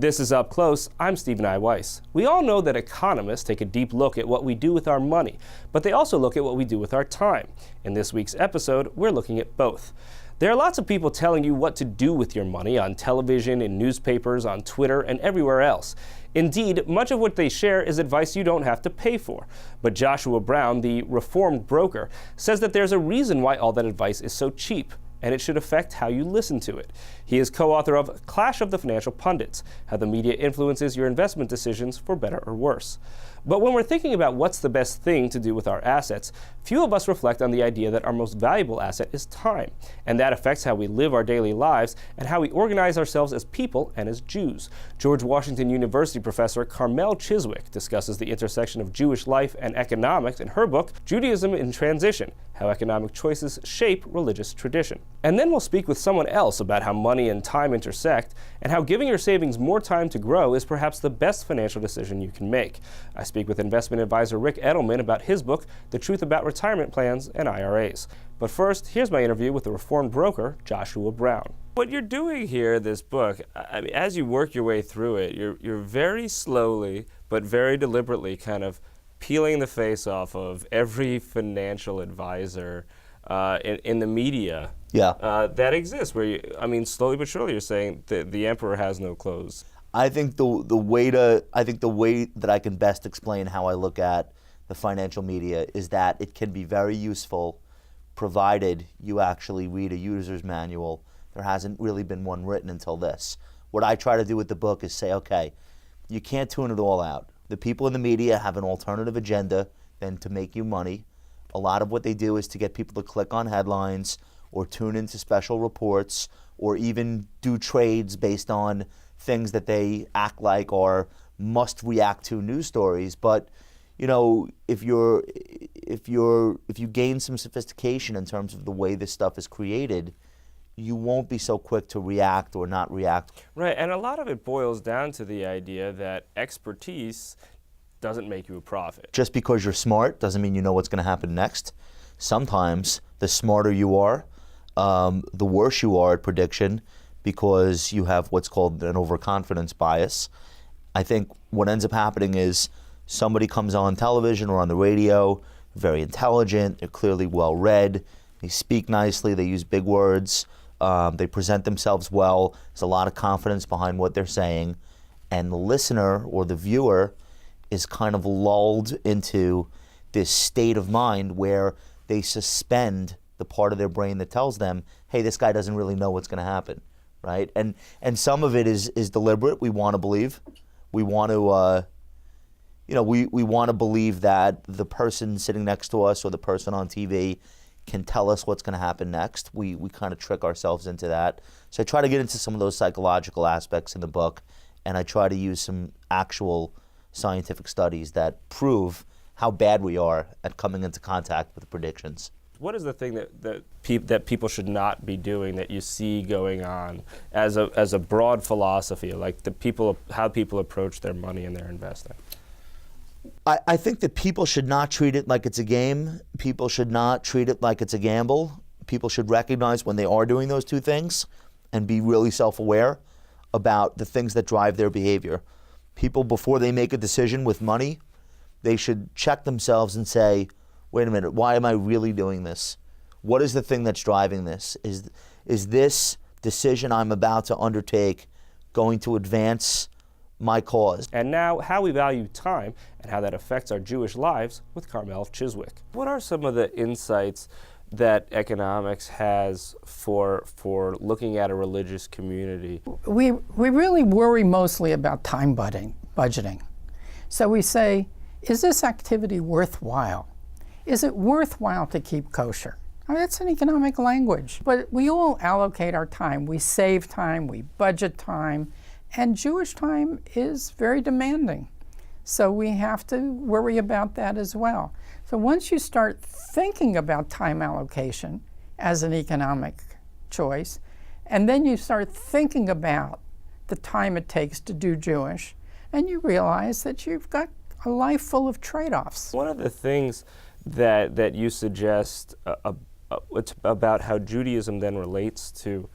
This is Up Close. I'm Stephen I. Weiss. We all know that economists take a deep look at what we do with our money, but they also look at what we do with our time. In this week's episode, we're looking at both. There are lots of people telling you what to do with your money on television, in newspapers, on Twitter, and everywhere else. Indeed, much of what they share is advice you don't have to pay for. But Joshua Brown, the reformed broker, says that there's a reason why all that advice is so cheap, and it should affect how you listen to it. He is co-author of Clash of the Financial Pundits, How the Media Influences Your Investment Decisions for Better or Worse. But when we're thinking about what's the best thing to do with our assets, few of us reflect on the idea that our most valuable asset is time, and that affects how we live our daily lives and how we organize ourselves as people and as Jews. George Washington University professor Carmel Chiswick discusses the intersection of Jewish life and economics in her book, Judaism in Transition: How Economic Choices Shape Religious Tradition. And then we'll speak with someone else about how money and time intersect, and how giving your savings more time to grow is perhaps the best financial decision you can make. I speak with investment advisor Rick Edelman about his book, The Truth About Retirement Plans and IRAs. But first, here's my interview with the reformed broker, Joshua Brown. What you're doing here in this book, I mean, as you work your way through it, you're very slowly but very deliberately kind of peeling the face off of every financial advisor in the media that exists. Where slowly but surely, you're saying that the emperor has no clothes. I think the way that I can best explain how I look at the financial media is that it can be very useful, provided you actually read a user's manual. There hasn't really been one written until this. What I try to do with the book is say, okay, you can't tune it all out. The people in the media have an alternative agenda than to make you money. A lot of what they do is to get people to click on headlines or tune into special reports or even do trades based on things that they act like are must react to news stories. But you know, if you gain some sophistication in terms of the way this stuff is created, you won't be so quick to react or not react. Right, and a lot of it boils down to the idea that expertise doesn't make you a profit. Just because you're smart doesn't mean you know what's going to happen next. Sometimes the smarter you are, the worse you are at prediction, because you have what's called an overconfidence bias. I think what ends up happening is somebody comes on television or on the radio, very intelligent, they're clearly well-read, they speak nicely, they use big words, they present themselves well, there's a lot of confidence behind what they're saying, and the listener or the viewer is kind of lulled into this state of mind where they suspend the part of their brain that tells them, hey, this guy doesn't really know what's going to happen, right? And some of it is deliberate. We want to believe. We want to, we want to believe that the person sitting next to us or the person on TV can tell us what's going to happen next. We kind of trick ourselves into that. So I try to get into some of those psychological aspects in the book, and I try to use some actual scientific studies that prove how bad we are at coming into contact with the predictions. What is the thing that people should not be doing that you see going on as a broad philosophy, like how people approach their money and their investing? I think that people should not treat it like it's a game. People should not treat it like it's a gamble. People should recognize when they are doing those two things and be really self-aware about the things that drive their behavior. People, before they make a decision with money, they should check themselves and say, wait a minute, why am I really doing this? What is the thing that's driving this? Is this decision I'm about to undertake going to advance my cause? And now, how we value time and how that affects our Jewish lives with Carmel Chiswick. What are some of the insights that economics has for looking at a religious community? We really worry mostly about time budgeting. So we say, is this activity worthwhile? Is it worthwhile to keep kosher? I mean, that's an economic language. But we all allocate our time. We save time, we budget time, and Jewish time is very demanding. So we have to worry about that as well. So once you start thinking about time allocation as an economic choice, and then you start thinking about the time it takes to do Jewish, and you realize that you've got a life full of trade-offs. One of the things that you suggest about how Judaism then relates to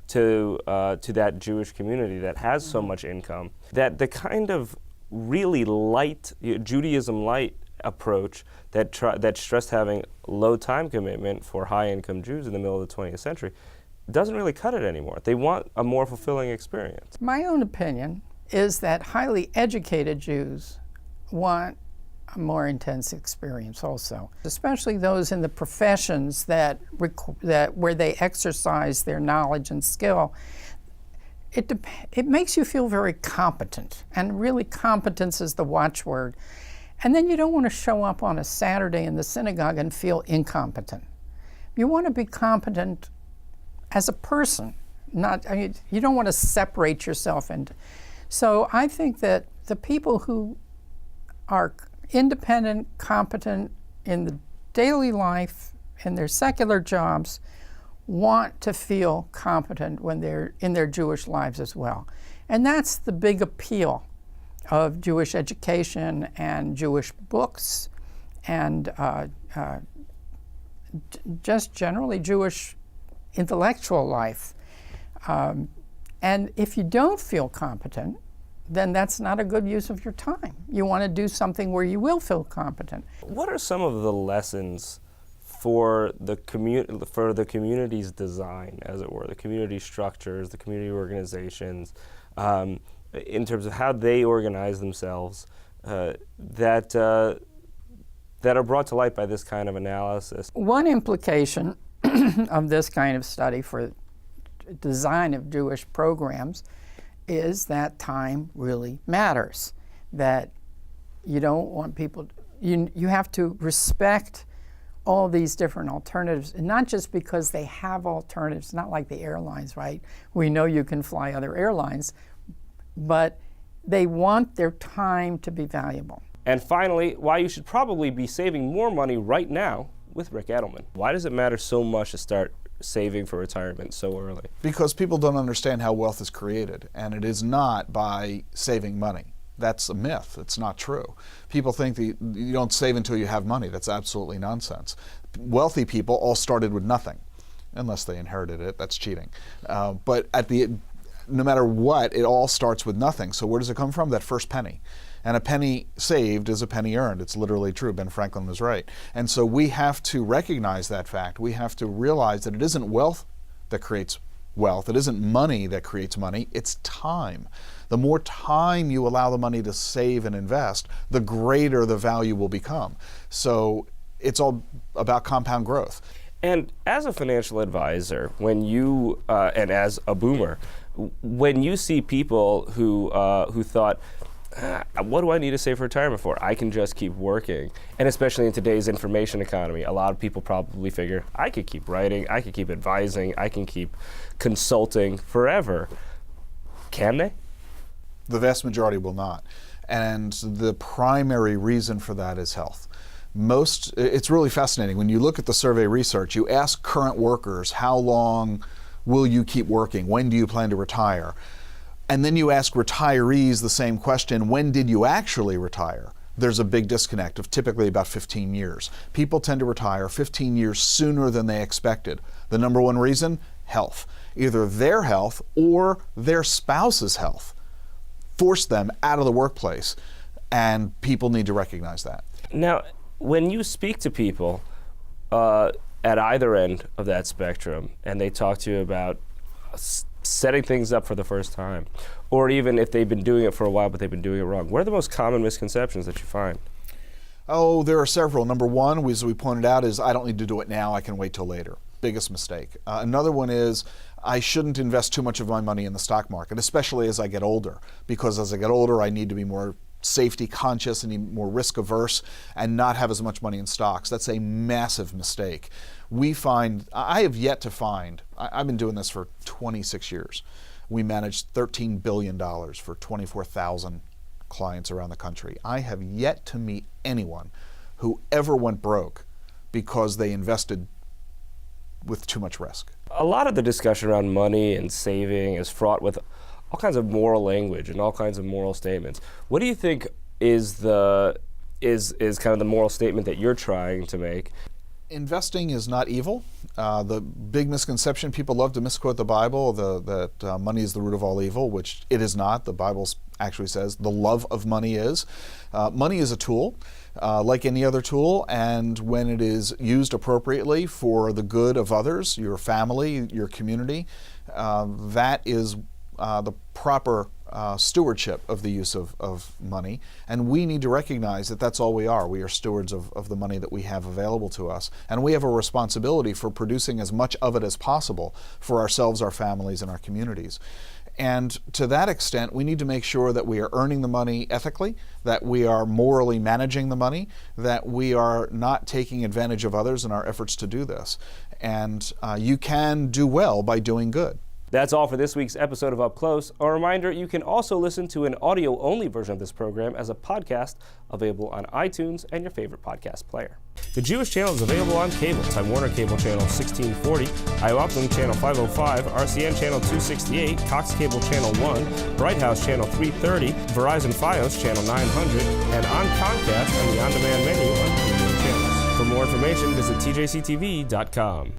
to that Jewish community that has so much income, that the kind of really light, Judaism light approach that stressed having low time commitment for high-income Jews in the middle of the 20th century doesn't really cut it anymore. They want a more fulfilling experience. My own opinion is that highly educated Jews want a more intense experience also, especially those in the professions that where they exercise their knowledge and skill. It makes you feel very competent, and really competence is the watchword. And then you don't want to show up on a Saturday in the synagogue and feel incompetent. You want to be competent as a person, you don't want to separate yourself into. So I think that the people who are independent, competent in the daily life, in their secular jobs, want to feel competent when they're in their Jewish lives as well. And that's the big appeal of Jewish education and Jewish books and just generally Jewish intellectual life. And if you don't feel competent, then that's not a good use of your time. You want to do something where you will feel competent. What are some of the lessons for the community's design, as it were, the community structures, the community organizations, in terms of how they organize themselves, that are brought to light by this kind of analysis? One implication of this kind of study for design of Jewish programs is that time really matters, that you don't want people, you have to respect all these different alternatives, and not just because they have alternatives, not like the airlines, right? We know you can fly other airlines, but they want their time to be valuable. And finally, why you should probably be saving more money right now with Rick Edelman. Why does it matter so much to start saving for retirement so early? Because people don't understand how wealth is created, and it is not by saving money. That's a myth. It's not true. People think that you don't save until you have money. That's absolutely nonsense. Wealthy people all started with nothing, unless they inherited it. That's cheating. But no matter what, it all starts with nothing. So where does it come from? That first penny. And a penny saved is a penny earned. It's literally true. Ben Franklin was right. And so we have to recognize that fact. We have to realize that it isn't wealth that creates wealth. It isn't money that creates money. It's time. The more time you allow the money to save and invest, the greater the value will become. So it's all about compound growth. And as a financial advisor, when you, and as a boomer, when you see people who thought, what do I need to save for retirement for? I can just keep working. And especially in today's information economy, a lot of people probably figure, I could keep writing, I could keep advising, I can keep consulting forever. Can they? The vast majority will not. And the primary reason for that is health. It's really fascinating. When you look at the survey research, you ask current workers, how long will you keep working? When do you plan to retire? And then you ask retirees the same question, when did you actually retire? There's a big disconnect of typically about 15 years. People tend to retire 15 years sooner than they expected. The number one reason? Health. Either their health or their spouse's health forced them out of the workplace, and people need to recognize that. Now, when you speak to people at either end of that spectrum, and they talk to you about setting things up for the first time, or even if they've been doing it for a while but they've been doing it wrong, what are the most common misconceptions that you find? Oh, there are several. Number one, as we pointed out, is I don't need to do it now, I can wait till later. Biggest mistake. Another one is I shouldn't invest too much of my money in the stock market, especially as I get older, because as I get older I need to be more safety conscious and more risk averse and not have as much money in stocks. That's a massive mistake. I have yet to find, I've been doing this for 26 years. We managed $13 billion for 24,000 clients around the country. I have yet to meet anyone who ever went broke because they invested with too much risk. A lot of the discussion around money and saving is fraught with all kinds of moral language and all kinds of moral statements. What do you think is kind of the moral statement that you're trying to make? Investing is not evil. The big misconception, people love to misquote the Bible, that money is the root of all evil, which it is not. The Bible actually says the love of money is. Money is a tool, like any other tool, and when it is used appropriately for the good of others, your family, your community, that is the proper stewardship of the use of money. And we need to recognize that that's all we are. We are stewards of the money that we have available to us. And we have a responsibility for producing as much of it as possible for ourselves, our families, and our communities. And to that extent, we need to make sure that we are earning the money ethically, that we are morally managing the money, that we are not taking advantage of others in our efforts to do this. And you can do well by doing good. That's all for this week's episode of Up Close. A reminder, you can also listen to an audio-only version of this program as a podcast available on iTunes and your favorite podcast player. The Jewish Channel is available on cable: Time Warner Cable Channel 1640, Iowa Uplink Channel 505, RCN Channel 268, Cox Cable Channel 1, Bright House Channel 330, Verizon Fios Channel 900, and on Comcast and the on-demand menu on premium channels. For more information, visit tjctv.com.